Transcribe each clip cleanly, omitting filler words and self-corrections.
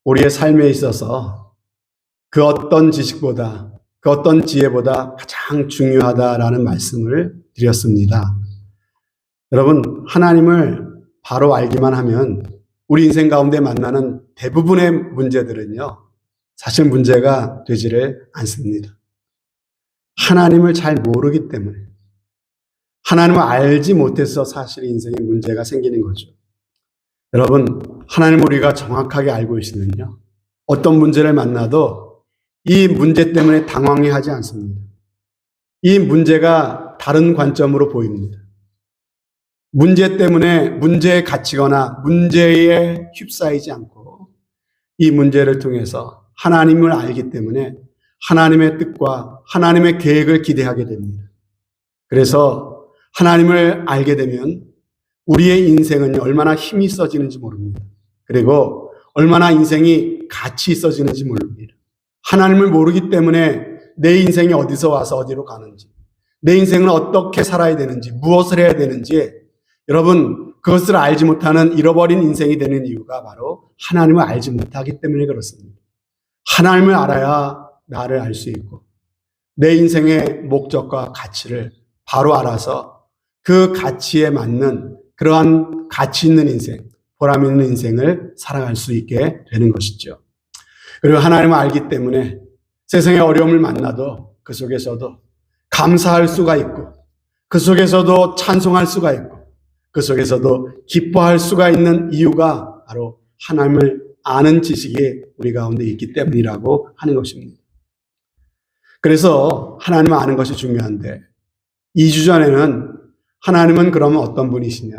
우리의 삶에 있어서 그 어떤 지식보다, 그 어떤 지혜보다 가장 중요하다라는 말씀을 드렸습니다. 여러분, 하나님을 바로 알기만 하면 우리 인생 가운데 만나는 대부분의 문제들은요, 사실 문제가 되지를 않습니다. 하나님을 잘 모르기 때문에, 하나님을 알지 못해서 사실 인생에 문제가 생기는 거죠. 여러분, 하나님을 우리가 정확하게 알고 있으면요, 어떤 문제를 만나도 이 문제 때문에 당황해하지 않습니다. 이 문제가 다른 관점으로 보입니다. 문제 때문에 문제에 갇히거나 문제에 휩싸이지 않고 이 문제를 통해서 하나님을 알기 때문에 하나님의 뜻과 하나님의 계획을 기대하게 됩니다. 그래서 하나님을 알게 되면 우리의 인생은 얼마나 힘이 있어지는지 모릅니다. 그리고 얼마나 인생이 가치 있어지는지 모릅니다. 하나님을 모르기 때문에 내 인생이 어디서 와서 어디로 가는지, 내 인생은 어떻게 살아야 되는지, 무엇을 해야 되는지, 여러분, 그것을 알지 못하는 잃어버린 인생이 되는 이유가 바로 하나님을 알지 못하기 때문에 그렇습니다. 하나님을 알아야 나를 알 수 있고 내 인생의 목적과 가치를 바로 알아서 그 가치에 맞는 그러한 가치 있는 인생, 보람 있는 인생을 살아갈 수 있게 되는 것이죠. 그리고 하나님을 알기 때문에 세상의 어려움을 만나도 그 속에서도 감사할 수가 있고 그 속에서도 찬송할 수가 있고 그 속에서도 기뻐할 수가 있는 이유가 바로 하나님을 아는 지식이 우리 가운데 있기 때문이라고 하는 것입니다. 그래서 하나님을 아는 것이 중요한데 2주 전에는 하나님은 그러면 어떤 분이시냐?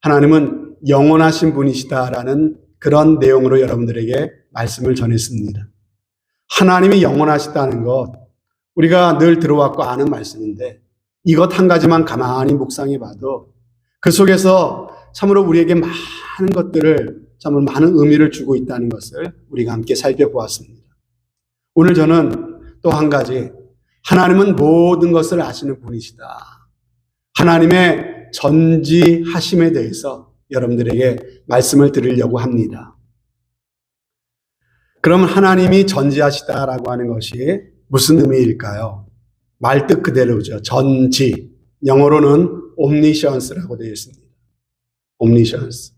하나님은 영원하신 분이시다라는 그런 내용으로 여러분들에게 말씀을 전했습니다. 하나님이 영원하시다는 것, 우리가 늘 들어왔고 아는 말씀인데 이것 한 가지만 가만히 묵상해 봐도 그 속에서 참으로 우리에게 많은 것들을, 참으로 많은 의미를 주고 있다는 것을 우리가 함께 살펴보았습니다. 오늘 저는 또 한 가지, 하나님은 모든 것을 아시는 분이시다. 하나님의 전지하심에 대해서 여러분들에게 말씀을 드리려고 합니다. 그러면 하나님이 전지하시다라고 하는 것이 무슨 의미일까요? 말뜻 그대로죠. 전지. 영어로는 omniscience라고 되어 있습니다. omniscience.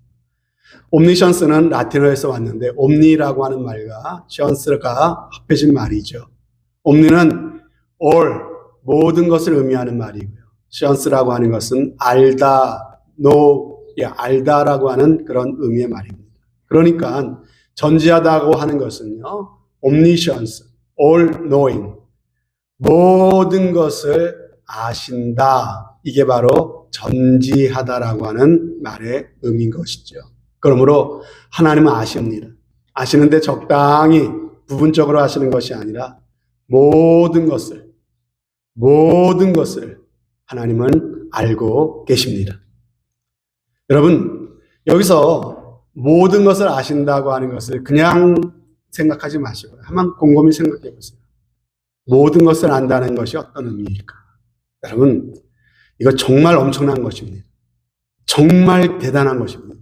omniscience는 라틴어에서 왔는데 omni라고 하는 말과 science가 합해진 말이죠. omni는 all, 모든 것을 의미하는 말이고요. science라고 하는 것은 알다, 알다라고 하는 그런 의미의 말입니다. 그러니까 전지하다고 하는 것은요, omniscience, all knowing, 모든 것을 아신다. 이게 바로 전지하다라고 하는 말의 의미인 것이죠. 그러므로 하나님은 아십니다. 아시는데 적당히 부분적으로 하시는 것이 아니라 모든 것을 하나님은 알고 계십니다. 여러분, 여기서 모든 것을 아신다고 하는 것을 그냥 생각하지 마시고요. 한번 곰곰이 생각해 보세요. 모든 것을 안다는 것이 어떤 의미일까? 여러분, 이거 정말 엄청난 것입니다. 정말 대단한 것입니다.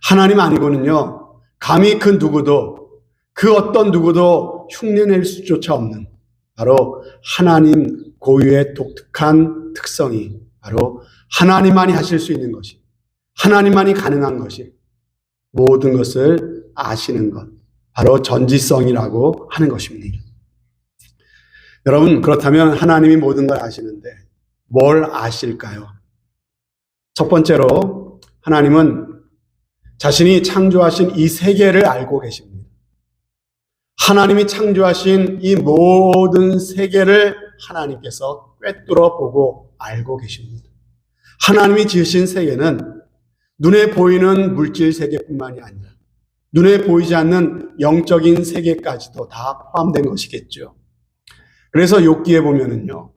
하나님 아니고는요, 감히 그 누구도, 그 어떤 누구도 흉내낼 수조차 없는 바로 하나님 고유의 독특한 특성이 바로 하나님만이 하실 수 있는 것이, 하나님만이 가능한 것이, 모든 것을 아시는 것, 바로 전지성이라고 하는 것입니다. 여러분, 그렇다면 하나님이 모든 걸 아시는데 뭘 아실까요? 첫 번째로 하나님은 자신이 창조하신 이 세계를 알고 계십니다. 하나님이 창조하신 이 모든 세계를 하나님께서 꿰뚫어 보고 알고 계십니다. 하나님이 지으신 세계는 눈에 보이는 물질 세계뿐만이 아니라 눈에 보이지 않는 영적인 세계까지도 다 포함된 것이겠죠. 그래서 욥기에 보면은요,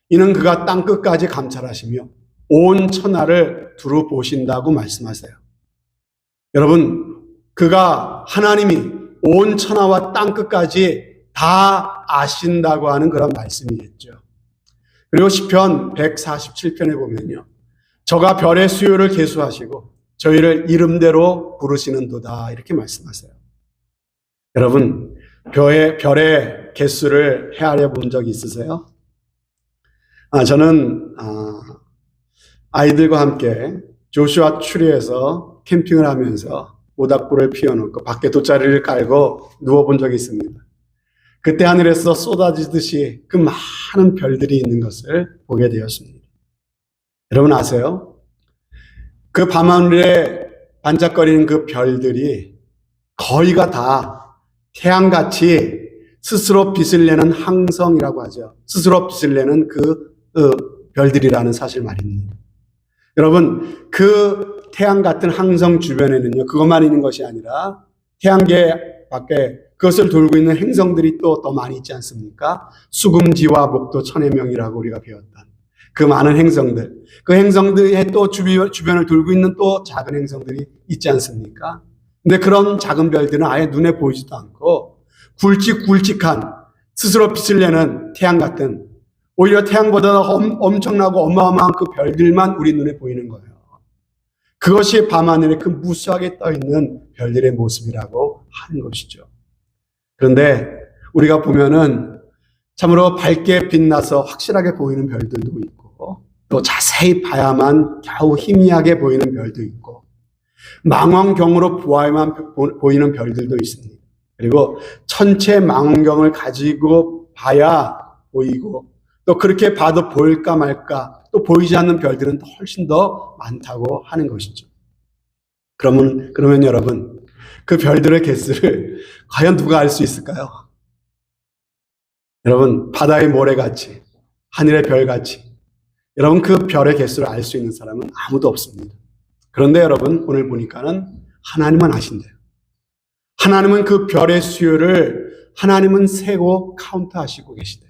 이는 그가 땅 끝까지 감찰하시며 온 천하를 두루 보신다고 말씀하세요. 여러분, 하나님이 온 천하와 땅 끝까지 다 아신다고 하는 그런 말씀이겠죠. 그리고 시편 147편에 보면요, 저가 별의 수요를 계수하시고 저희를 이름대로 부르시는도다 이렇게 말씀하세요. 여러분, 별의 개수를 헤아려 본 적이 있으세요? 저는 아이들과 함께 조슈아 추리에서 캠핑을 하면서 모닥불을 피워놓고 밖에 돗자리를 깔고 누워본 적이 있습니다. 그때 하늘에서 쏟아지듯이 그 많은 별들이 있는 것을 보게 되었습니다. 여러분 아세요? 그 밤하늘에 반짝거리는 그 별들이 거의가 다 태양같이 스스로 빛을 내는 항성이라고 하죠. 스스로 빛을 내는 그 별들이라는 사실 말입니다. 여러분, 그 태양 같은 항성 주변에는요, 그것만 있는 것이 아니라 태양계 밖에 그것을 돌고 있는 행성들이 또 더 많이 있지 않습니까? 수금지와 목도 천해명이라고 우리가 배웠던 그 많은 행성들, 그 행성들의 또 주변을 돌고 있는 또 작은 행성들이 있지 않습니까? 근데 그런 작은 별들은 아예 눈에 보이지도 않고 굵직굵직한 스스로 빛을 내는 태양 같은, 오히려 태양보다 엄청나고 어마어마한 그 별들만 우리 눈에 보이는 거예요. 그것이 밤하늘에 그 무수하게 떠있는 별들의 모습이라고 하는 것이죠. 그런데 우리가 보면은 참으로 밝게 빛나서 확실하게 보이는 별들도 있고, 또 자세히 봐야만 겨우 희미하게 보이는 별도 있고, 망원경으로 보아야만 보이는 별들도 있습니다. 그리고 천체 망원경을 가지고 봐야 보이고, 또 그렇게 봐도 보일까 말까, 또 보이지 않는 별들은 훨씬 더 많다고 하는 것이죠. 그러면 여러분, 그 별들의 개수를 과연 누가 알 수 있을까요? 여러분, 바다의 모래같이, 하늘의 별같이, 여러분 그 별의 개수를 알 수 있는 사람은 아무도 없습니다. 그런데 여러분, 오늘 보니까는 하나님은 아신대요. 하나님은 그 별의 수요를 하나님은 세고 카운트하시고 계시대요.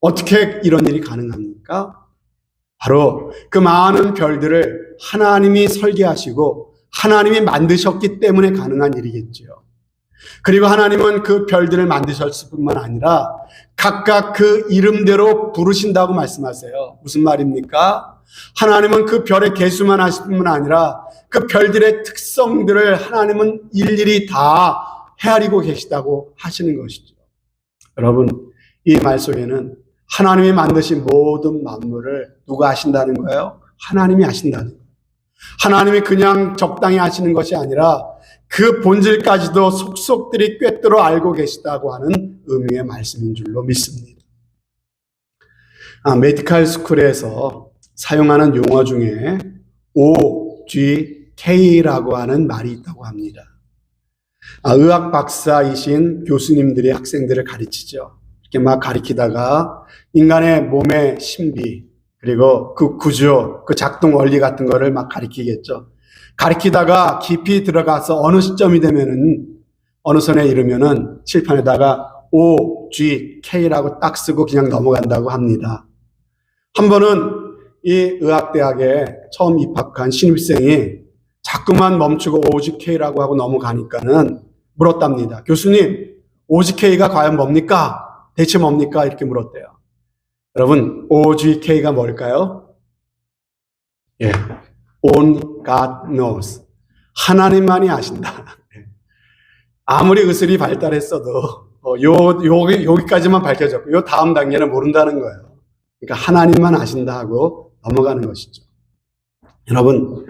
어떻게 이런 일이 가능합니까? 바로 그 많은 별들을 하나님이 설계하시고 하나님이 만드셨기 때문에 가능한 일이겠지요. 그리고 하나님은 그 별들을 만드셨을 뿐만 아니라 각각 그 이름대로 부르신다고 말씀하세요. 무슨 말입니까? 하나님은 그 별의 개수만 하실 뿐만 아니라 그 별들의 특성들을 하나님은 일일이 다 헤아리고 계시다고 하시는 것이죠. 여러분, 이 말 속에는 하나님이 만드신 모든 만물을 누가 아신다는 거예요? 하나님이 아신다는 거예요. 하나님이 그냥 적당히 아시는 것이 아니라 그 본질까지도 속속들이 꿰뚫어 알고 계시다고 하는 의미의 말씀인 줄로 믿습니다. 메디컬 스쿨에서 사용하는 용어 중에 OGK라고 하는 말이 있다고 합니다. 의학 박사이신 교수님들이 학생들을 가르치죠. 이렇게 막 가르치다가 인간의 몸의 신비, 그리고 그 구조, 그 작동 원리 같은 거를 막 가르치겠죠. 가르치다가 깊이 들어가서 어느 시점이 되면은, 어느 선에 이르면은 칠판에다가 OGK라고 딱 쓰고 그냥 넘어간다고 합니다. 한 번은 이 의학대학에 처음 입학한 신입생이 자꾸만 멈추고 OGK라고 하고 넘어가니까는 물었답니다. 교수님, OGK가 과연 뭡니까? 대체 뭡니까? 이렇게 물었대요. 여러분, OGK가 뭘까요? 예, On God knows. 하나님만이 아신다. 아무리 의술이 발달했어도 여기까지만 밝혀졌고 요 다음 단계는 모른다는 거예요. 그러니까 하나님만 아신다 하고 넘어가는 것이죠. 여러분,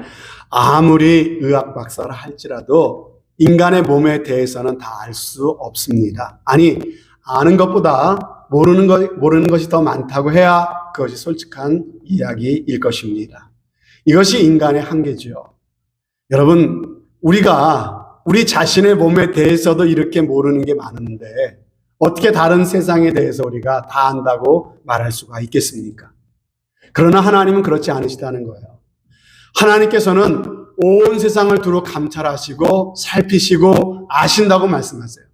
아무리 의학 박사라 할지라도 인간의 몸에 대해서는 다 알 수 없습니다. 아니, 아는 것보다 모르는 것이 더 많다고 해야 그것이 솔직한 이야기일 것입니다. 이것이 인간의 한계죠. 여러분, 우리 자신의 몸에 대해서도 이렇게 모르는 게 많은데 어떻게 다른 세상에 대해서 우리가 다 안다고 말할 수가 있겠습니까? 그러나 하나님은 그렇지 않으시다는 거예요. 하나님께서는 온 세상을 두루 감찰하시고 살피시고 아신다고 말씀하세요.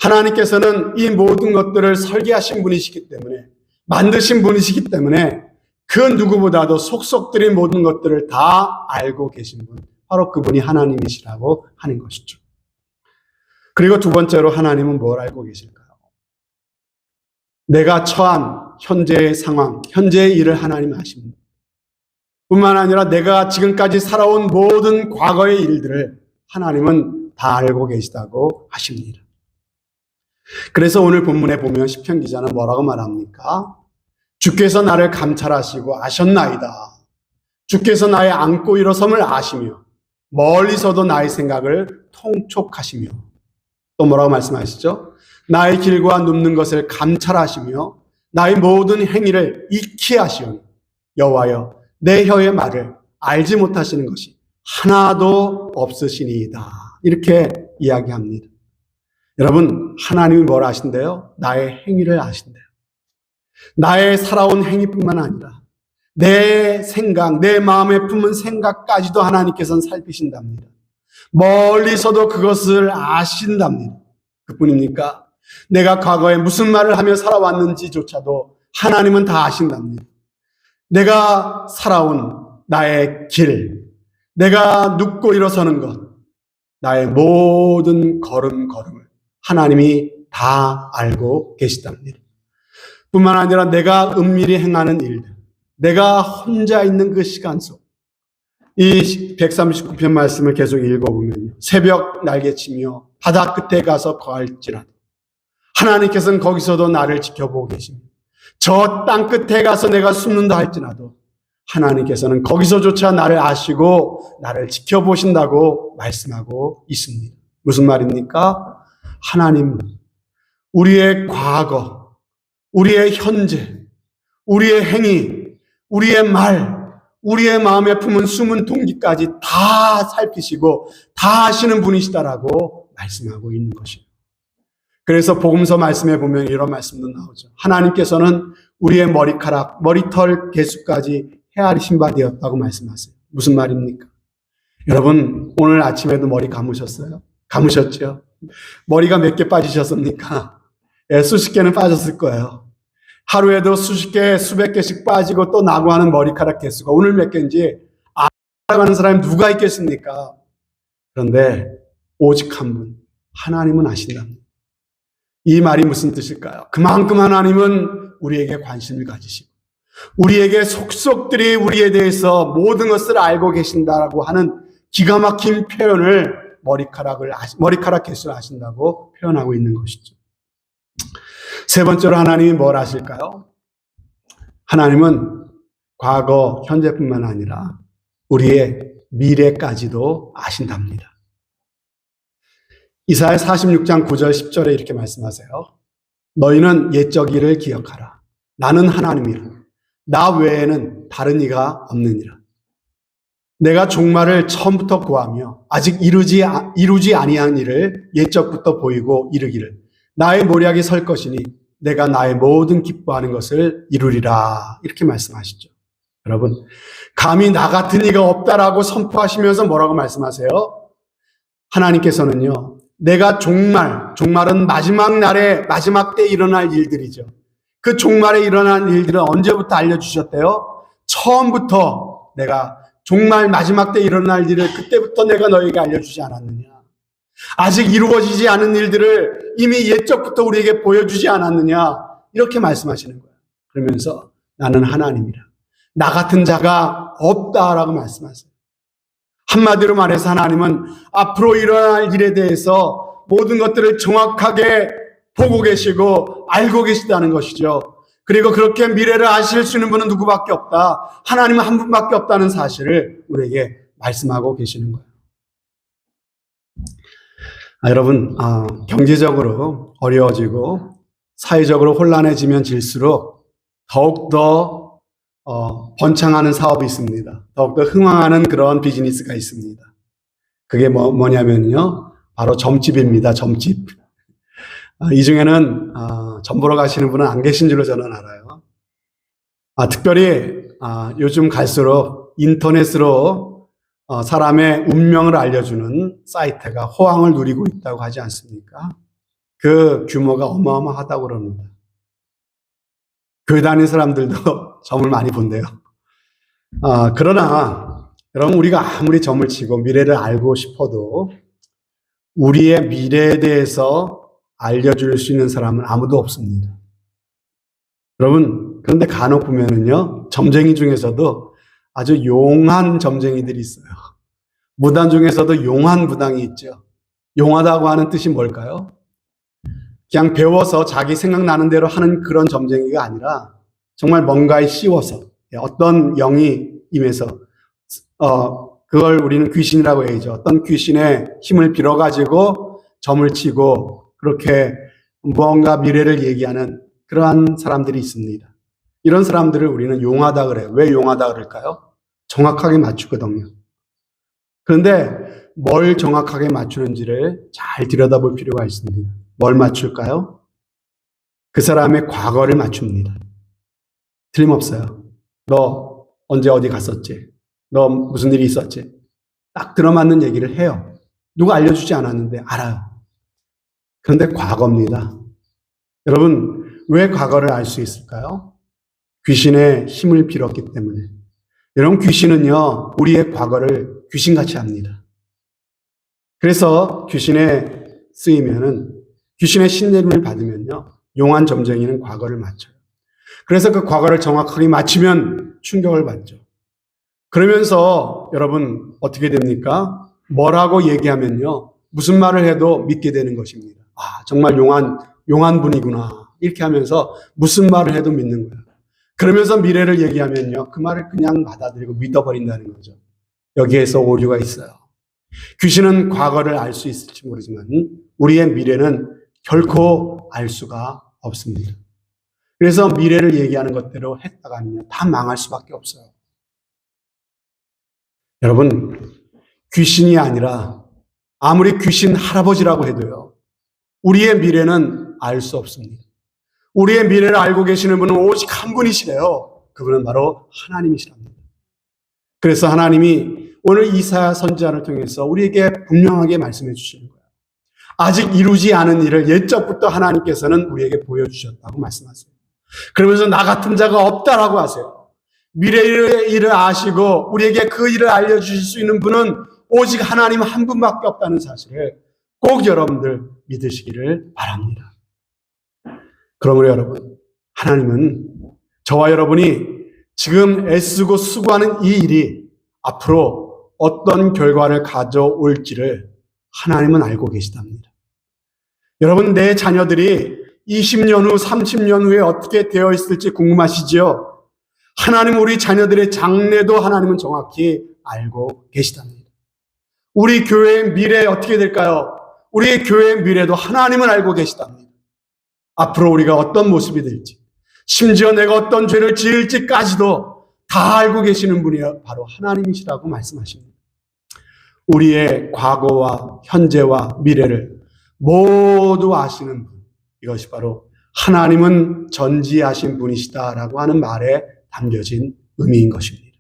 하나님께서는 이 모든 것들을 설계하신 분이시기 때문에, 만드신 분이시기 때문에 그 누구보다도 속속들이 모든 것들을 다 알고 계신 분, 바로 그분이 하나님이시라고 하는 것이죠. 그리고 두 번째로 하나님은 뭘 알고 계실까요? 내가 처한 현재의 상황, 현재의 일을 하나님은 아십니다. 뿐만 아니라 내가 지금까지 살아온 모든 과거의 일들을 하나님은 다 알고 계시다고 하십니다. 그래서 오늘 본문에 보면 시편 기자는 뭐라고 말합니까? 주께서 나를 감찰하시고 아셨나이다. 주께서 나의 앉고 일어섬을 아시며 멀리서도 나의 생각을 통촉하시며, 또 뭐라고 말씀하시죠? 나의 길과 눕는 것을 감찰하시며 나의 모든 행위를 익히 하시오니 여호와여 내 혀의 말을 알지 못하시는 것이 하나도 없으시니이다. 이렇게 이야기합니다. 여러분, 하나님이 뭘 아신대요? 나의 행위를 아신대요. 나의 살아온 행위뿐만 아니라 내 생각, 내 마음에 품은 생각까지도 하나님께서는 살피신답니다. 멀리서도 그것을 아신답니다. 그뿐입니까? 내가 과거에 무슨 말을 하며 살아왔는지조차도 하나님은 다 아신답니다. 내가 살아온 나의 길, 내가 눕고 일어서는 것, 나의 모든 걸음걸음을 하나님이 다 알고 계시답니다. 뿐만 아니라 내가 은밀히 행하는 일들, 내가 혼자 있는 그 시간 속, 이 139편 말씀을 계속 읽어보면요, 새벽 날개치며 바다 끝에 가서 거할지라도 하나님께서는 거기서도 나를 지켜보고 계십니다. 저 땅 끝에 가서 내가 숨는다 할지라도 하나님께서는 거기서조차 나를 아시고 나를 지켜보신다고 말씀하고 있습니다. 무슨 말입니까? 하나님, 우리의 과거, 우리의 현재, 우리의 행위, 우리의 말, 우리의 마음에 품은 숨은 동기까지 다 살피시고 다 아시는 분이시다라고 말씀하고 있는 것입니다. 그래서 복음서 말씀에 보면 이런 말씀도 나오죠. 하나님께서는 우리의 머리카락, 머리털 개수까지 헤아리신 바 되었다고 말씀하세요. 무슨 말입니까? 여러분, 오늘 아침에도 머리 감으셨어요? 감으셨죠? 머리가 몇 개 빠지셨습니까? 예, 수십 개는 빠졌을 거예요. 하루에도 수십 개, 수백 개씩 빠지고 또 나고 하는 머리카락 개수가 오늘 몇 개인지 알아가는 사람이 누가 있겠습니까? 그런데 오직 한 분, 하나님은 아신답니다. 이 말이 무슨 뜻일까요? 그만큼 하나님은 우리에게 관심을 가지시고 우리에게 속속들이 우리에 대해서 모든 것을 알고 계신다라고 하는 기가 막힌 표현을 머리카락 개수를 아신다고 표현하고 있는 것이죠. 세 번째로 하나님이 뭘 아실까요? 하나님은 과거, 현재뿐만 아니라 우리의 미래까지도 아신답니다. 이사야 46장 9절 10절에 이렇게 말씀하세요. 너희는 옛적 일을 기억하라. 나는 하나님이라. 나 외에는 다른 이가 없느니라. 내가 종말을 처음부터 구하며 아직 이루지 아니한 일을 옛적부터 보이고 이르기를 나의 모략이 설 것이니 내가 나의 모든 기뻐하는 것을 이루리라. 이렇게 말씀하시죠. 여러분, 감히 나 같은 이가 없다라고 선포하시면서 뭐라고 말씀하세요? 하나님께서는요, 내가 종말은 마지막 날에 마지막 때 일어날 일들이죠. 그 종말에 일어난 일들은 언제부터 알려주셨대요? 처음부터 내가 종말 마지막 때 일어날 일을 그때부터 내가 너에게 알려주지 않았느냐. 아직 이루어지지 않은 일들을 이미 옛적부터 우리에게 보여주지 않았느냐. 이렇게 말씀하시는 거예요. 그러면서 나는 하나님이라. 나 같은 자가 없다라고 말씀하세요. 한마디로 말해서 하나님은 앞으로 일어날 일에 대해서 모든 것들을 정확하게 보고 계시고 알고 계시다는 것이죠. 그리고 그렇게 미래를 아실 수 있는 분은 누구밖에 없다. 하나님은 한 분밖에 없다는 사실을 우리에게 말씀하고 계시는 거예요. 여러분, 경제적으로 어려워지고 사회적으로 혼란해지면 질수록 더욱더 번창하는 사업이 있습니다. 더욱더 흥황하는 그런 비즈니스가 있습니다. 그게 뭐냐면요, 바로 점집입니다. 점집. 이 중에는 점 보러 가시는 분은 안 계신 줄로 저는 알아요. 특별히 요즘 갈수록 인터넷으로 사람의 운명을 알려주는 사이트가 호황을 누리고 있다고 하지 않습니까? 그 규모가 어마어마하다고 그럽니다. 교회 다니는 사람들도 점을 많이 본대요. 그러나 여러분, 우리가 아무리 점을 치고 미래를 알고 싶어도 우리의 미래에 대해서 알려줄 수 있는 사람은 아무도 없습니다. 여러분, 그런데 간혹 보면은요, 점쟁이 중에서도 아주 용한 점쟁이들이 있어요. 무당 중에서도 용한 무당이 있죠. 용하다고 하는 뜻이 뭘까요? 그냥 배워서 자기 생각나는 대로 하는 그런 점쟁이가 아니라 정말 뭔가에 씌워서 어떤 영이 임해서 그걸 우리는 귀신이라고 해야죠. 어떤 귀신의 힘을 빌어가지고 점을 치고 그렇게 무언가 미래를 얘기하는 그러한 사람들이 있습니다. 이런 사람들을 우리는 용하다 그래요. 왜 용하다 그럴까요? 정확하게 맞추거든요. 그런데 뭘 정확하게 맞추는지를 잘 들여다볼 필요가 있습니다. 뭘 맞출까요? 그 사람의 과거를 맞춥니다. 틀림없어요. 너 언제 어디 갔었지? 너 무슨 일이 있었지? 딱 들어맞는 얘기를 해요. 누가 알려주지 않았는데 알아요. 그런데 과거입니다. 여러분, 왜 과거를 알 수 있을까요? 귀신의 힘을 빌었기 때문에. 여러분, 귀신은요, 우리의 과거를 귀신같이 합니다. 그래서 귀신에 쓰이면은, 귀신의 신뢰를 받으면요, 용한 점쟁이는 과거를 맞춰요. 그래서 그 과거를 정확하게 맞추면 충격을 받죠. 그러면서 여러분, 어떻게 됩니까? 뭐라고 얘기하면요, 무슨 말을 해도 믿게 되는 것입니다. 아, 정말 용한 분이구나. 이렇게 하면서 무슨 말을 해도 믿는 거예요. 그러면서 미래를 얘기하면요, 그 말을 그냥 받아들이고 믿어버린다는 거죠. 여기에서 오류가 있어요. 귀신은 과거를 알 수 있을지 모르지만 우리의 미래는 결코 알 수가 없습니다. 그래서 미래를 얘기하는 것대로 했다가는요, 다 망할 수밖에 없어요. 여러분, 귀신이 아니라 아무리 귀신 할아버지라고 해도요, 우리의 미래는 알 수 없습니다. 우리의 미래를 알고 계시는 분은 오직 한 분이시래요. 그분은 바로 하나님이시랍니다. 그래서 하나님이 오늘 이사야 선지자를 통해서 우리에게 분명하게 말씀해 주시는 거예요. 아직 이루지 않은 일을 옛적부터 하나님께서는 우리에게 보여주셨다고 말씀하세요. 그러면서 나 같은 자가 없다라고 하세요. 미래의 일을 아시고 우리에게 그 일을 알려주실 수 있는 분은 오직 하나님 한 분밖에 없다는 사실을 꼭 여러분들 믿으시기를 바랍니다. 그러므로 여러분, 하나님은 저와 여러분이 지금 애쓰고 수고하는 이 일이 앞으로 어떤 결과를 가져올지를 하나님은 알고 계시답니다. 여러분, 내 자녀들이 20년 후, 30년 후에 어떻게 되어 있을지 궁금하시죠? 하나님 우리 자녀들의 장래도 하나님은 정확히 알고 계시답니다. 우리 교회의 미래 어떻게 될까요? 우리의 교회의 미래도 하나님은 알고 계시답니다. 앞으로 우리가 어떤 모습이 될지, 심지어 내가 어떤 죄를 지을지까지도 다 알고 계시는 분이 바로 하나님이시라고 말씀하십니다. 우리의 과거와 현재와 미래를 모두 아시는 분, 이것이 바로 하나님은 전지하신 분이시다라고 하는 말에 담겨진 의미인 것입니다.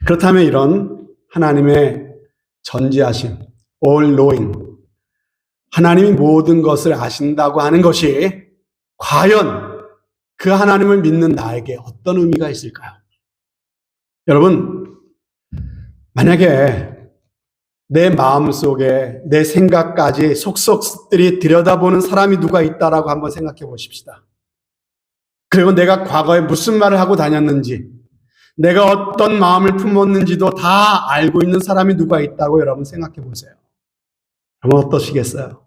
그렇다면 이런 하나님의 전지하심, all knowing, 하나님이 모든 것을 아신다고 하는 것이 과연 그 하나님을 믿는 나에게 어떤 의미가 있을까요? 여러분, 만약에 내 마음속에 내 생각까지 속속들이 들여다보는 사람이 누가 있다라고 한번 생각해 보십시다. 그리고 내가 과거에 무슨 말을 하고 다녔는지, 내가 어떤 마음을 품었는지도 다 알고 있는 사람이 누가 있다고 여러분 생각해 보세요. 여러분 어떠시겠어요?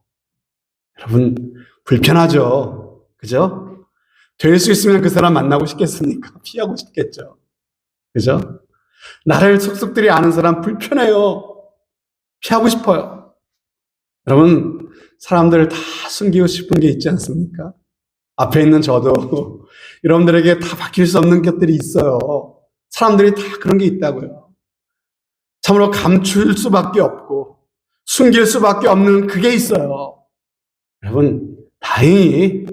여러분 불편하죠? 그죠? 될 수 있으면 그 사람 만나고 싶겠습니까? 피하고 싶겠죠? 그죠? 나를 속속들이 아는 사람 불편해요. 피하고 싶어요. 여러분, 사람들을 다 숨기고 싶은 게 있지 않습니까? 앞에 있는 저도 여러분들에게 다 밝힐 수 없는 것들이 있어요. 사람들이 다 그런 게 있다고요. 참으로 감출 수밖에 없고 숨길 수밖에 없는 그게 있어요. 여러분, 다행히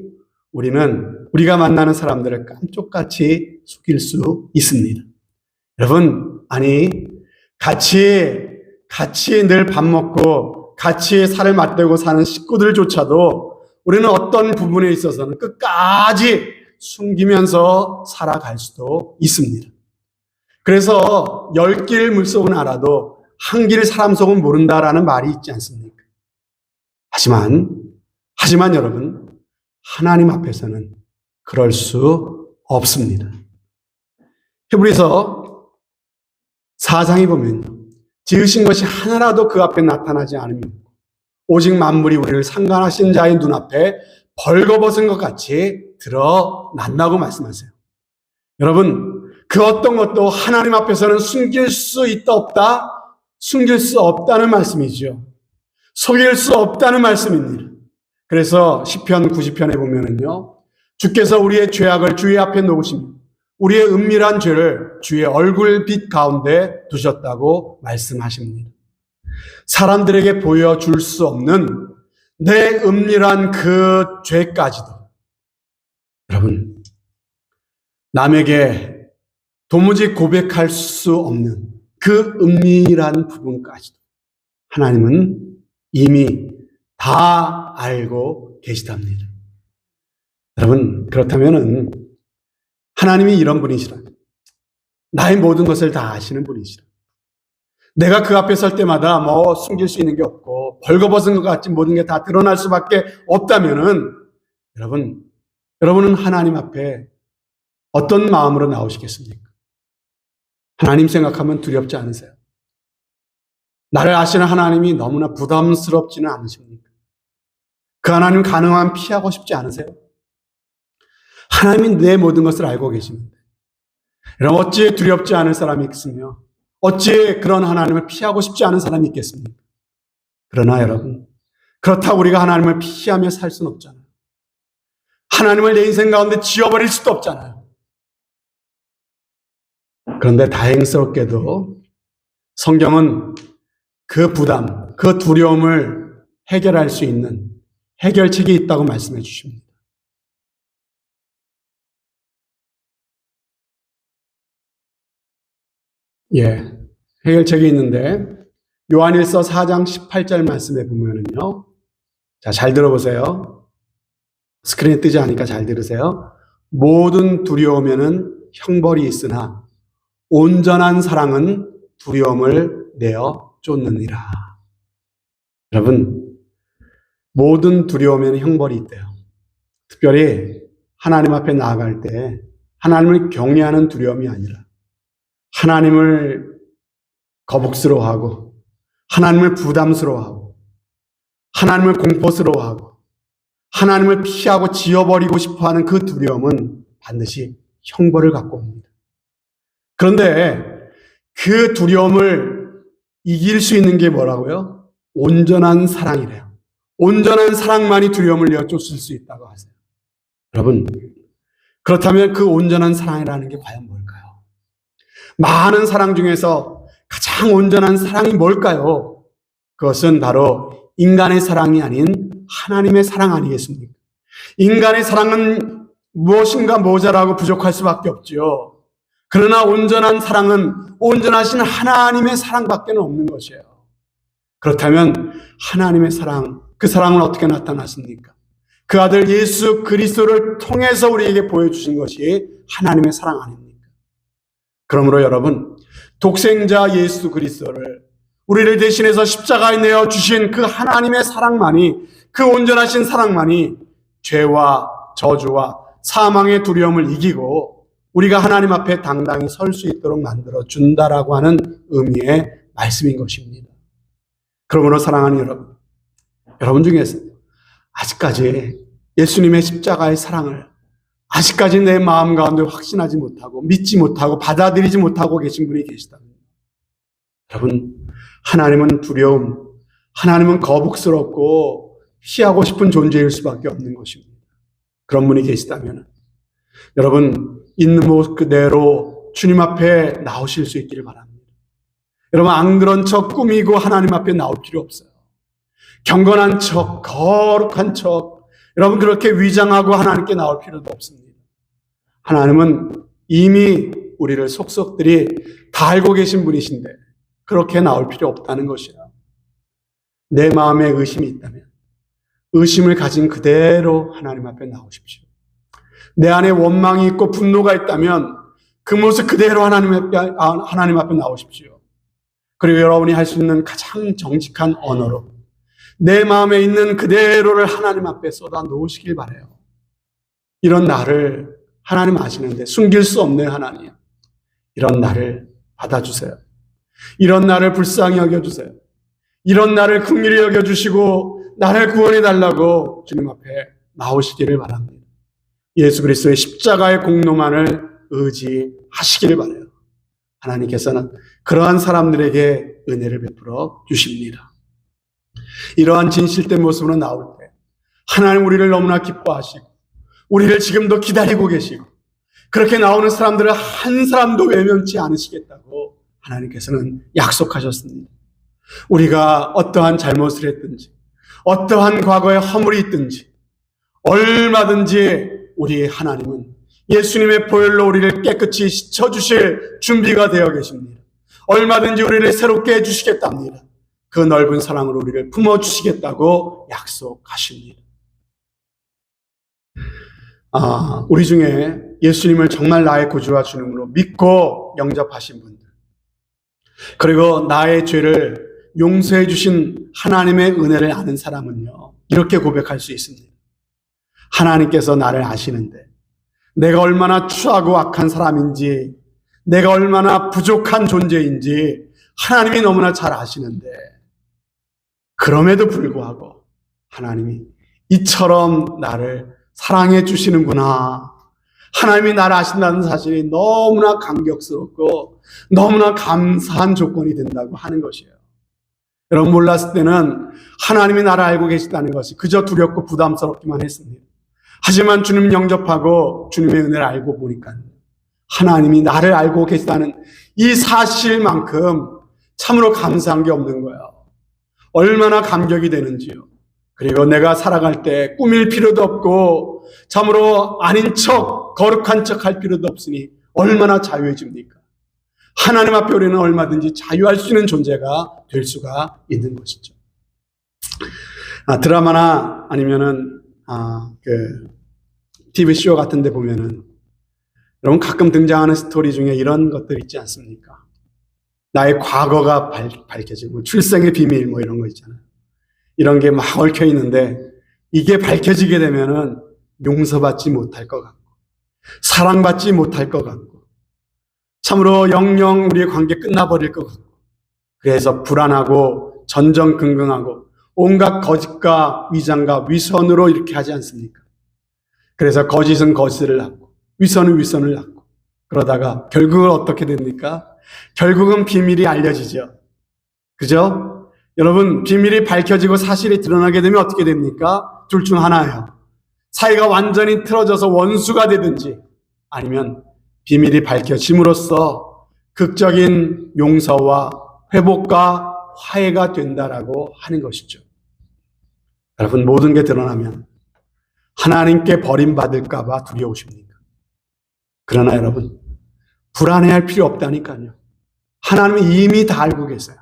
우리가 만나는 사람들을 깜쪽같이 속일 수 있습니다. 여러분, 아니, 같이 늘 밥 먹고 같이 살을 맞대고 사는 식구들조차도 우리는 어떤 부분에 있어서는 끝까지 숨기면서 살아갈 수도 있습니다. 그래서 10길 물속은 알아도 한 길 사람 속은 모른다라는 말이 있지 않습니까? 하지만 여러분, 하나님 앞에서는 그럴 수 없습니다. 히브리서 4장에 보면 지으신 것이 하나라도 그 앞에 나타나지 않으면 오직 만물이 우리를 상관하신 자의 눈앞에 벌거벗은 것 같이 드러난다고 말씀하세요. 여러분, 그 어떤 것도 하나님 앞에서는 숨길 수 있다 없다? 숨길 수 없다는 말씀이죠. 속일 수 없다는 말씀입니다. 그래서 시편 90편에 보면은요, 주께서 우리의 죄악을 주의 앞에 놓으시며 우리의 은밀한 죄를 주의 얼굴빛 가운데 두셨다고 말씀하십니다. 사람들에게 보여줄 수 없는 내 은밀한 그 죄까지도, 여러분, 남에게 도무지 고백할 수 없는 그 은밀한 부분까지도 하나님은 이미 다 알고 계시답니다. 여러분, 그렇다면은 하나님이 이런 분이시라. 나의 모든 것을 다 아시는 분이시라. 내가 그 앞에 설 때마다 뭐 숨길 수 있는 게 없고 벌거벗은 것 같이 모든 게 다 드러날 수밖에 없다면은 여러분은 하나님 앞에 어떤 마음으로 나오시겠습니까? 하나님 생각하면 두렵지 않으세요? 나를 아시는 하나님이 너무나 부담스럽지는 않으십니까? 그 하나님 가능하면 피하고 싶지 않으세요? 하나님이 내 모든 것을 알고 계시는데, 여러분, 어찌 두렵지 않을 사람이 있으며 어찌 그런 하나님을 피하고 싶지 않은 사람이 있겠습니까? 그러나 여러분, 그렇다고 우리가 하나님을 피하며 살 수는 없잖아요. 하나님을 내 인생 가운데 지워버릴 수도 없잖아요. 그런데 다행스럽게도 성경은 그 부담, 그 두려움을 해결할 수 있는 해결책이 있다고 말씀해 주십니다. 해결책이 있는데 요한일서 4장 18절 말씀에 보면은요. 자, 잘 들어보세요. 스크린에 뜨지 않으니까 잘 들으세요. 모든 두려움에는 형벌이 있으나 온전한 사랑은 두려움을 내어 쫓느니라. 여러분, 모든 두려움에는 형벌이 있대요. 특별히 하나님 앞에 나아갈 때 하나님을 경외하는 두려움이 아니라 하나님을 거북스러워하고 하나님을 부담스러워하고 하나님을 공포스러워하고 하나님을 피하고 지워버리고 싶어하는 그 두려움은 반드시 형벌을 갖고 옵니다. 그런데 그 두려움을 이길 수 있는 게 뭐라고요? 온전한 사랑이래요. 온전한 사랑만이 두려움을 내어 쫓을 수 있다고 하세요. 여러분, 그렇다면 그 온전한 사랑이라는 게 과연 뭘까요? 많은 사랑 중에서 가장 온전한 사랑이 뭘까요? 그것은 바로 인간의 사랑이 아닌 하나님의 사랑 아니겠습니까? 인간의 사랑은 무엇인가 모자라고 부족할 수밖에 없죠. 그러나 온전한 사랑은 온전하신 하나님의 사랑밖에 없는 것이에요. 그렇다면 하나님의 사랑, 그 사랑은 어떻게 나타났습니까? 그 아들 예수 그리스도를 통해서 우리에게 보여주신 것이 하나님의 사랑 아닙니까? 그러므로 여러분, 독생자 예수 그리스도를 우리를 대신해서 십자가에 내어 주신 그 하나님의 사랑만이, 그 온전하신 사랑만이 죄와 저주와 사망의 두려움을 이기고 우리가 하나님 앞에 당당히 설 수 있도록 만들어 준다라고 하는 의미의 말씀인 것입니다. 그러므로 사랑하는 여러분 중에서 아직까지 예수님의 십자가의 사랑을 아직까지 내 마음 가운데 확신하지 못하고 믿지 못하고 받아들이지 못하고 계신 분이 계시다면, 여러분, 하나님은 두려움, 하나님은 거북스럽고 피하고 싶은 존재일 수밖에 없는 것입니다. 그런 분이 계시다면 여러분, 있는 모습 그대로 주님 앞에 나오실 수 있기를 바랍니다. 여러분, 안 그런 척 꾸미고 하나님 앞에 나올 필요 없어요. 경건한 척, 거룩한 척, 여러분 그렇게 위장하고 하나님께 나올 필요도 없습니다. 하나님은 이미 우리를 속속들이 다 알고 계신 분이신데 그렇게 나올 필요 없다는 것이야. 내 마음에 의심이 있다면 의심을 가진 그대로 하나님 앞에 나오십시오. 내 안에 원망이 있고 분노가 있다면 그 모습 그대로 하나님 앞에 나오십시오. 그리고 여러분이 할 수 있는 가장 정직한 언어로 내 마음에 있는 그대로를 하나님 앞에 쏟아 놓으시길 바라요. 이런 나를 하나님 아시는데 숨길 수 없네요, 하나님. 이런 나를 받아주세요. 이런 나를 불쌍히 여겨주세요. 이런 나를 긍휼히 여겨주시고 나를 구원해 달라고 주님 앞에 나오시기를 바랍니다. 예수 그리스도의 십자가의 공로만을 의지하시기를 바라요. 하나님께서는 그러한 사람들에게 은혜를 베풀어 주십니다. 이러한 진실된 모습으로 나올 때 하나님 우리를 너무나 기뻐하시고 우리를 지금도 기다리고 계시고 그렇게 나오는 사람들을 한 사람도 외면치 않으시겠다고 하나님께서는 약속하셨습니다. 우리가 어떠한 잘못을 했든지 어떠한 과거의 허물이 있든지 얼마든지 우리 하나님은 예수님의 보혈로 우리를 깨끗이 씻어주실 준비가 되어 계십니다. 얼마든지 우리를 새롭게 해주시겠답니다. 그 넓은 사랑으로 우리를 품어주시겠다고 약속하십니다. 우리 중에 예수님을 정말 나의 구주와 주님으로 믿고 영접하신 분들, 그리고 나의 죄를 용서해 주신 하나님의 은혜를 아는 사람은요, 이렇게 고백할 수 있습니다. 하나님께서 나를 아시는데 내가 얼마나 추하고 악한 사람인지, 내가 얼마나 부족한 존재인지 하나님이 너무나 잘 아시는데, 그럼에도 불구하고 하나님이 이처럼 나를 사랑해 주시는구나, 하나님이 나를 아신다는 사실이 너무나 감격스럽고 너무나 감사한 조건이 된다고 하는 것이에요. 여러분, 몰랐을 때는 하나님이 나를 알고 계시다는 것이 그저 두렵고 부담스럽기만 했습니다. 하지만 주님 영접하고 주님의 은혜를 알고 보니까 하나님이 나를 알고 계시다는 이 사실만큼 참으로 감사한 게 없는 거예요. 얼마나 감격이 되는지요. 그리고 내가 살아갈 때 꾸밀 필요도 없고 참으로 아닌 척, 거룩한 척 할 필요도 없으니 얼마나 자유해집니까? 하나님 앞에 우리는 얼마든지 자유할 수 있는 존재가 될 수가 있는 것이죠. 드라마나 아니면은 TV쇼 같은 데 보면은 여러분 가끔 등장하는 스토리 중에 이런 것들 있지 않습니까? 나의 과거가 밝혀지고 출생의 비밀 뭐 이런 거 있잖아요. 이런 게 막 얽혀 있는데 이게 밝혀지게 되면은 용서받지 못할 것 같고 사랑받지 못할 것 같고 참으로 영영 우리의 관계 끝나버릴 것 같고, 그래서 불안하고 전전긍긍하고 온갖 거짓과 위장과 위선으로 이렇게 하지 않습니까? 그래서 거짓은 거짓을 낳고 위선은 위선을 낳고, 그러다가 결국은 어떻게 됩니까? 결국은 비밀이 알려지죠. 그죠? 여러분, 비밀이 밝혀지고 사실이 드러나게 되면 어떻게 됩니까? 둘 중 하나예요. 사이가 완전히 틀어져서 원수가 되든지, 아니면 비밀이 밝혀짐으로써 극적인 용서와 회복과 화해가 된다라고 하는 것이죠. 여러분, 모든 게 드러나면 하나님께 버림받을까 봐 두려우십니까? 그러나 여러분, 불안해할 필요 없다니까요. 하나님은 이미 다 알고 계세요.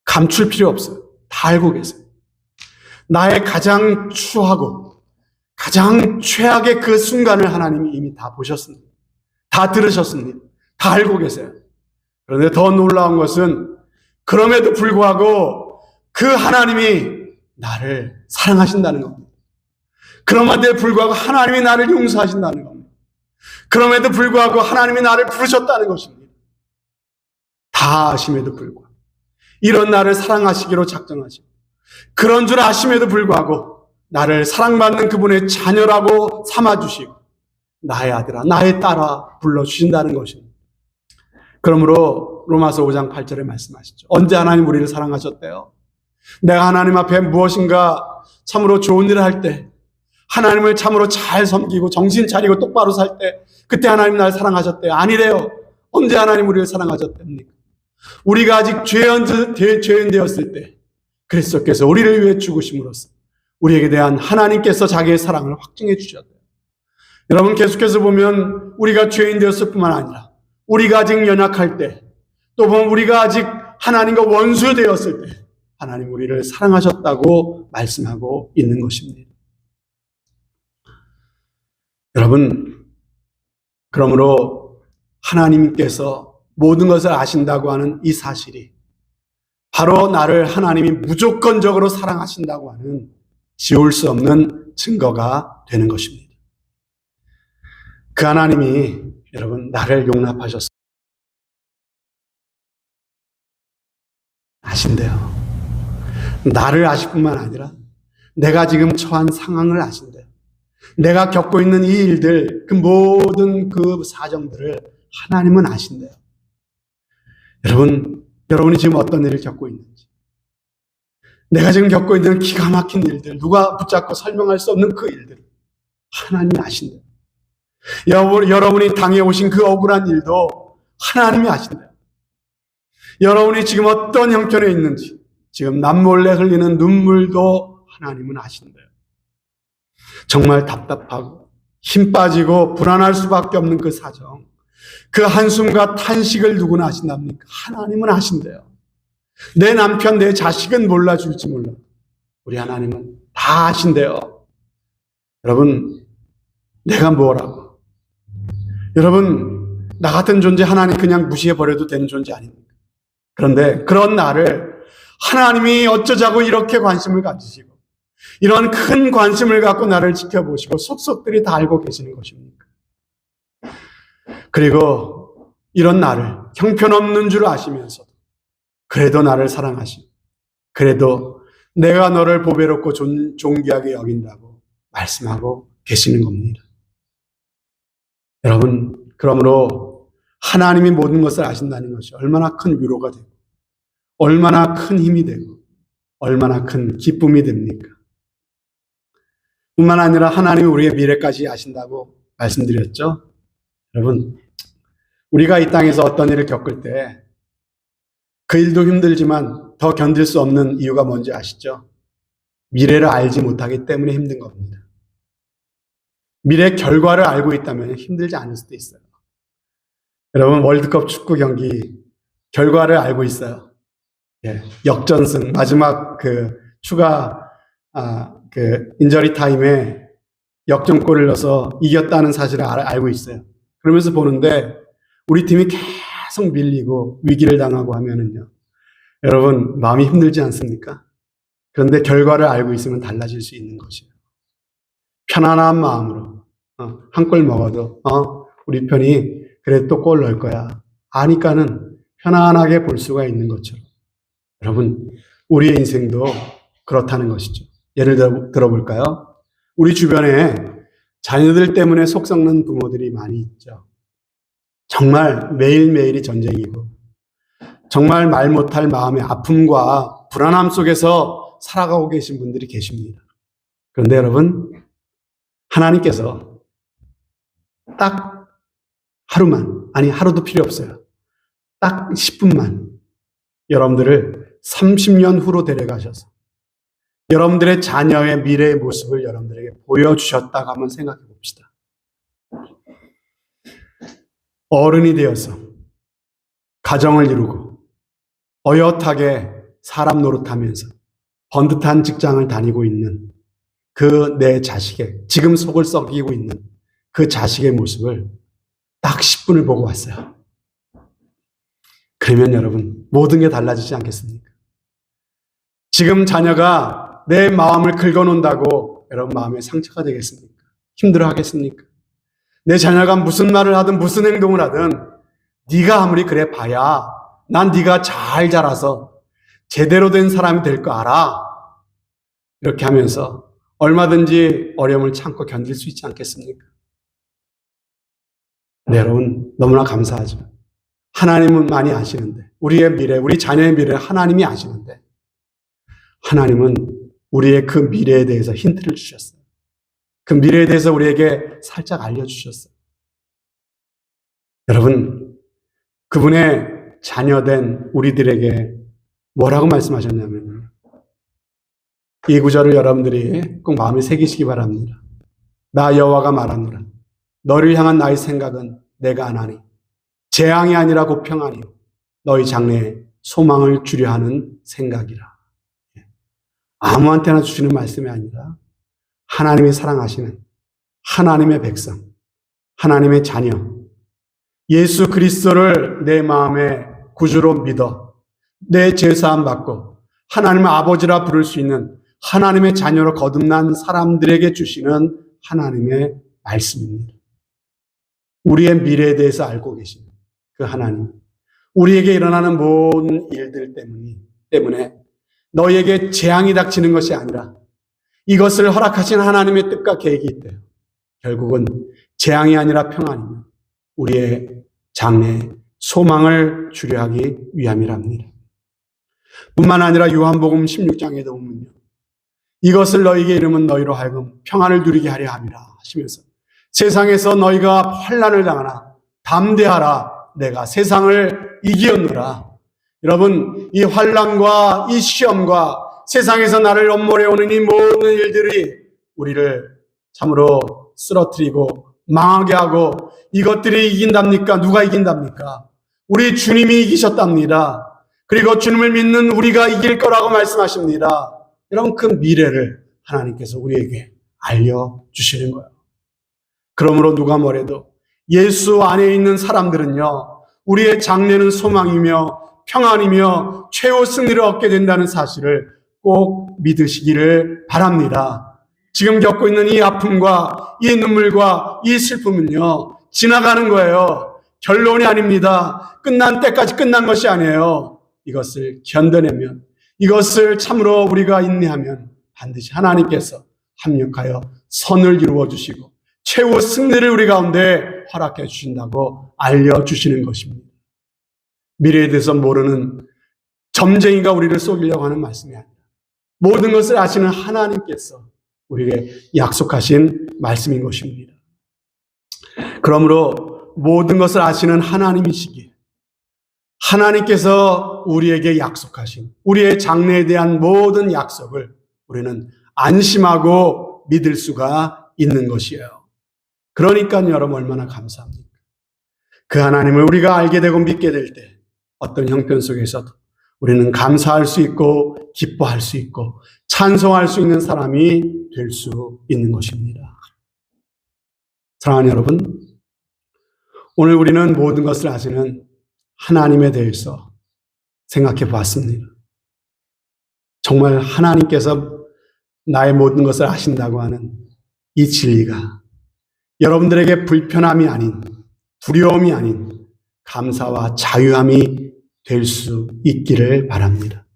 감출 필요 없어요. 다 알고 계세요. 나의 가장 추하고 가장 최악의 그 순간을 하나님이 이미 다 보셨습니다. 다 들으셨습니다. 다 알고 계세요. 그런데 더 놀라운 것은 그럼에도 불구하고 그 하나님이 나를 사랑하신다는 겁니다. 그럼에도 불구하고 하나님이 나를 용서하신다는 겁니다. 그럼에도 불구하고 하나님이 나를 부르셨다는 것입니다. 다 아심에도 불구하고 이런 나를 사랑하시기로 작정하시고, 그런 줄 아심에도 불구하고 나를 사랑받는 그분의 자녀라고 삼아주시고 나의 아들아, 나의 딸아 불러주신다는 것입니다. 그러므로 로마서 5장 8절에 말씀하시죠. 언제 하나님 우리를 사랑하셨대요? 내가 하나님 앞에 무엇인가 참으로 좋은 일을 할 때, 하나님을 참으로 잘 섬기고 정신 차리고 똑바로 살 때, 그때 하나님 나를 사랑하셨대요? 아니래요. 언제 하나님 우리를 사랑하셨답니까? 우리가 아직 죄인 되었을 때 그리스도께서 우리를 위해 죽으심으로써 우리에게 대한 하나님께서 자기의 사랑을 확증해 주셨대요. 여러분, 계속해서 보면 우리가 죄인 되었을 뿐만 아니라 우리가 아직 연약할 때, 또 보면 우리가 아직 하나님과 원수 되었을 때 하나님 우리를 사랑하셨다고 말씀하고 있는 것입니다. 여러분, 그러므로 하나님께서 모든 것을 아신다고 하는 이 사실이 바로 나를 하나님이 무조건적으로 사랑하신다고 하는 지울 수 없는 증거가 되는 것입니다. 그 하나님이 여러분 나를 용납하셨습니다. 아신대요. 나를 아실 뿐만 아니라 내가 지금 처한 상황을 아신대요. 내가 겪고 있는 이 일들, 그 모든 그 사정들을 하나님은 아신대요. 여러분이 지금 어떤 일을 겪고 있는지, 내가 지금 겪고 있는 기가 막힌 일들, 누가 붙잡고 설명할 수 없는 그 일들, 하나님이 아신대요. 여러분이 당해오신 그 억울한 일도 하나님이 아신대요. 여러분이 지금 어떤 형편에 있는지, 지금 남몰래 흘리는 눈물도 하나님은 아신대요. 정말 답답하고 힘 빠지고 불안할 수밖에 없는 그 사정, 그 한숨과 탄식을 누구나 아신답니까? 하나님은 아신대요. 내 남편, 내 자식은 몰라줄지 몰라. 우리 하나님은 다 아신대요. 여러분, 내가 뭐라고? 여러분, 나 같은 존재 하나님 그냥 무시해버려도 되는 존재 아닙니까? 그런데 그런 나를 하나님이 어쩌자고 이렇게 관심을 가지시고 이런 큰 관심을 갖고 나를 지켜보시고 속속들이 다 알고 계시는 것입니까? 그리고 이런 나를 형편없는 줄 아시면서도 그래도 나를 사랑하시고 그래도 내가 너를 보배롭고 존귀하게 여긴다고 말씀하고 계시는 겁니다. 여러분, 그러므로 하나님이 모든 것을 아신다는 것이 얼마나 큰 위로가 되고 얼마나 큰 힘이 되고 얼마나 큰 기쁨이 됩니까? 뿐만 아니라 하나님이 우리의 미래까지 아신다고 말씀드렸죠. 여러분, 우리가 이 땅에서 어떤 일을 겪을 때 그 일도 힘들지만 더 견딜 수 없는 이유가 뭔지 아시죠? 미래를 알지 못하기 때문에 힘든 겁니다. 미래 결과를 알고 있다면 힘들지 않을 수도 있어요. 여러분, 월드컵 축구 경기 결과를 알고 있어요. 예, 역전승 마지막 그 추가 인저리 타임에 역전골을 넣어서 이겼다는 사실을 알고 있어요. 그러면서 보는데 우리 팀이 계속 밀리고 위기를 당하고 하면은요, 여러분 마음이 힘들지 않습니까? 그런데 결과를 알고 있으면 달라질 수 있는 것이에요. 편안한 마음으로 한 골 먹어도 우리 편이 그래 또 골 넣을 거야 아니까는 편안하게 볼 수가 있는 것처럼 여러분, 우리의 인생도 그렇다는 것이죠. 예를 들어볼까요? 우리 주변에 자녀들 때문에 속 썩는 부모들이 많이 있죠. 정말 매일매일이 전쟁이고 정말 말 못할 마음의 아픔과 불안함 속에서 살아가고 계신 분들이 계십니다. 그런데 여러분, 하나님께서 딱 하루만, 아니 하루도 필요 없어요. 딱 10분만 여러분들을 30년 후로 데려가셔서 여러분들의 자녀의 미래의 모습을 여러분들에게 보여주셨다고 한번 생각해 봅시다. 어른이 되어서 가정을 이루고 어엿하게 사람 노릇하면서 번듯한 직장을 다니고 있는 그 내 자식의, 지금 속을 썩이고 있는 그 자식의 모습을 딱 10분을 보고 왔어요. 그러면 여러분, 모든 게 달라지지 않겠습니까? 지금 자녀가 내 마음을 긁어놓는다고 여러분 마음에 상처가 되겠습니까? 힘들어 하겠습니까? 내 자녀가 무슨 말을 하든 무슨 행동을 하든 네가 아무리 그래 봐야 난 네가 잘 자라서 제대로 된 사람이 될 거 알아. 이렇게 하면서 얼마든지 어려움을 참고 견딜 수 있지 않겠습니까? 네, 여러분 너무나 감사하죠. 하나님은 많이 아시는데 우리의 미래, 우리 자녀의 미래를 하나님이 아시는데 하나님은 우리의 그 미래에 대해서 힌트를 주셨어요. 그 미래에 대해서 우리에게 살짝 알려주셨어요. 여러분, 그분의 자녀된 우리들에게 뭐라고 말씀하셨냐면 이 구절을 여러분들이 꼭 마음에 새기시기 바랍니다. 나 여호와가 말하노라. 너를 향한 나의 생각은 내가 아나니 재앙이 아니라 곧 평안이요 너희 장래에 소망을 주려 하는 생각이라. 아무한테나 주시는 말씀이 아니라 하나님이 사랑하시는 하나님의 백성, 하나님의 자녀, 예수 그리스도를 내 마음의 구주로 믿어 내 죄사함 받고 하나님의 아버지라 부를 수 있는 하나님의 자녀로 거듭난 사람들에게 주시는 하나님의 말씀입니다. 우리의 미래에 대해서 알고 계시는 그 하나님, 우리에게 일어나는 모든 일들 때문에 너희에게 재앙이 닥치는 것이 아니라 이것을 허락하신 하나님의 뜻과 계획이 있대요. 결국은 재앙이 아니라 평안이며 우리의 장래에 소망을 주려 하기 위함이랍니다. 뿐만 아니라 요한복음 16장에도 보면요, 이것을 너희에게 이르면 너희로 하여금 평안을 누리게 하려 함이라 하시면서 세상에서 너희가 환난을 당하나 담대하라, 내가 세상을 이기었노라. 여러분, 이 환난과 이 시험과 세상에서 나를 엄몰해 오는 이 모든 일들이 우리를 참으로 쓰러뜨리고 망하게 하고, 이것들이 이긴답니까? 누가 이긴답니까? 우리 주님이 이기셨답니다. 그리고 주님을 믿는 우리가 이길 거라고 말씀하십니다. 여러분, 그 미래를 하나님께서 우리에게 알려주시는 거예요. 그러므로 누가 뭐래도 예수 안에 있는 사람들은요, 우리의 장래는 소망이며 평안이며 최후 승리를 얻게 된다는 사실을 꼭 믿으시기를 바랍니다. 지금 겪고 있는 이 아픔과 이 눈물과 이 슬픔은요, 지나가는 거예요. 결론이 아닙니다. 끝난 때까지 끝난 것이 아니에요. 이것을 견뎌내면, 이것을 참으로 우리가 인내하면 반드시 하나님께서 합력하여 선을 이루어 주시고 최후 승리를 우리 가운데 허락해 주신다고 알려주시는 것입니다. 미래에 대해서 모르는 점쟁이가 우리를 속이려고 하는 말씀이 아니라 모든 것을 아시는 하나님께서 우리에게 약속하신 말씀인 것입니다. 그러므로 모든 것을 아시는 하나님이시기에 하나님께서 우리에게 약속하신 우리의 장래에 대한 모든 약속을 우리는 안심하고 믿을 수가 있는 것이에요. 그러니까 여러분, 얼마나 감사합니까? 그 하나님을 우리가 알게 되고 믿게 될 때 어떤 형편 속에서도 우리는 감사할 수 있고 기뻐할 수 있고 찬송할 수 있는 사람이 될 수 있는 것입니다. 사랑하는 여러분, 오늘 우리는 모든 것을 아시는 하나님에 대해서 생각해 보았습니다. 정말 하나님께서 나의 모든 것을 아신다고 하는 이 진리가 여러분들에게 불편함이 아닌, 두려움이 아닌 감사와 자유함이 될 수 있기를 바랍니다.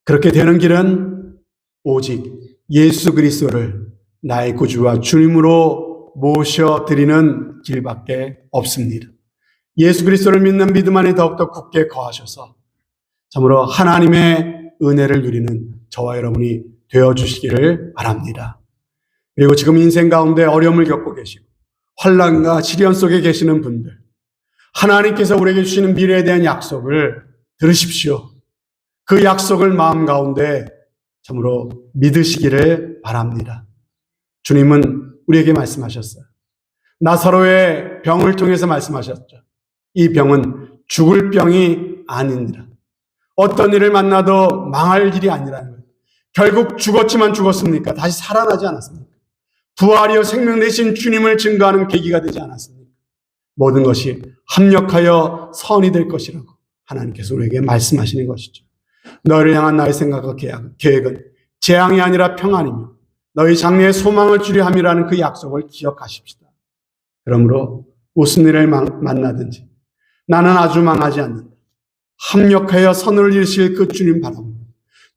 그렇게 되는 길은 오직 예수 그리스도를 나의 구주와 주님으로 모셔드리는 길밖에 없습니다. 예수 그리스도를 믿는 믿음 안에 더욱더 굳게 거하셔서 참으로 하나님의 은혜를 누리는 저와 여러분이 되어주시기를 바랍니다. 그리고 지금 인생 가운데 어려움을 겪고 계시고 환난과 시련 속에 계시는 분들, 하나님께서 우리에게 주시는 미래에 대한 약속을 들으십시오. 그 약속을 마음 가운데 참으로 믿으시기를 바랍니다. 주님은 우리에게 말씀하셨어요. 나사로의 병을 통해서 말씀하셨죠. 이 병은 죽을 병이 아니니라. 어떤 일을 만나도 망할 일이 아니라는 거예요. 결국 죽었지만 죽었습니까? 다시 살아나지 않았습니까? 부활이요 생명 되신 주님을 증거하는 계기가 되지 않았습니까? 모든 것이 합력하여 선이 될 것이라고 하나님께서 우리에게 말씀하시는 것이죠. 너희를 향한 나의 생각과 계획은 재앙이 아니라 평안이며 너희 장래에 소망을 주려 함이라는 그 약속을 기억하십시다. 그러므로 무슨 일을 만나든지 나는 아주 망하지 않는다. 합력하여 선을 이루실 그 주님 바랍니다.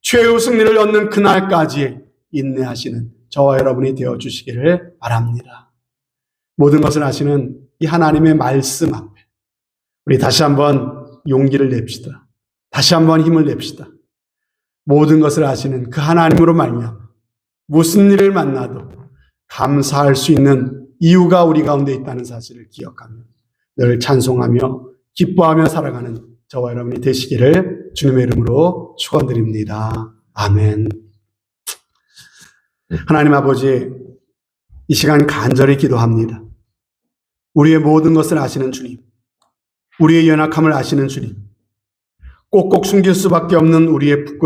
최후 승리를 얻는 그날까지 인내하시는 저와 여러분이 되어주시기를 바랍니다. 모든 것을 아시는 이 하나님의 말씀 앞에 우리 다시 한번 용기를 냅시다. 다시 한번 힘을 냅시다. 모든 것을 아시는 그 하나님으로 말미암아 무슨 일을 만나도 감사할 수 있는 이유가 우리 가운데 있다는 사실을 기억하며 늘 찬송하며 기뻐하며 살아가는 저와 여러분이 되시기를 주님의 이름으로 축원드립니다. 아멘. 하나님 아버지, 이 시간 간절히 기도합니다. 우리의 모든 것을 아시는 주님, 우리의 연약함을 아시는 주님, 꼭꼭 숨길 수밖에 없는 우리의 부끄러움,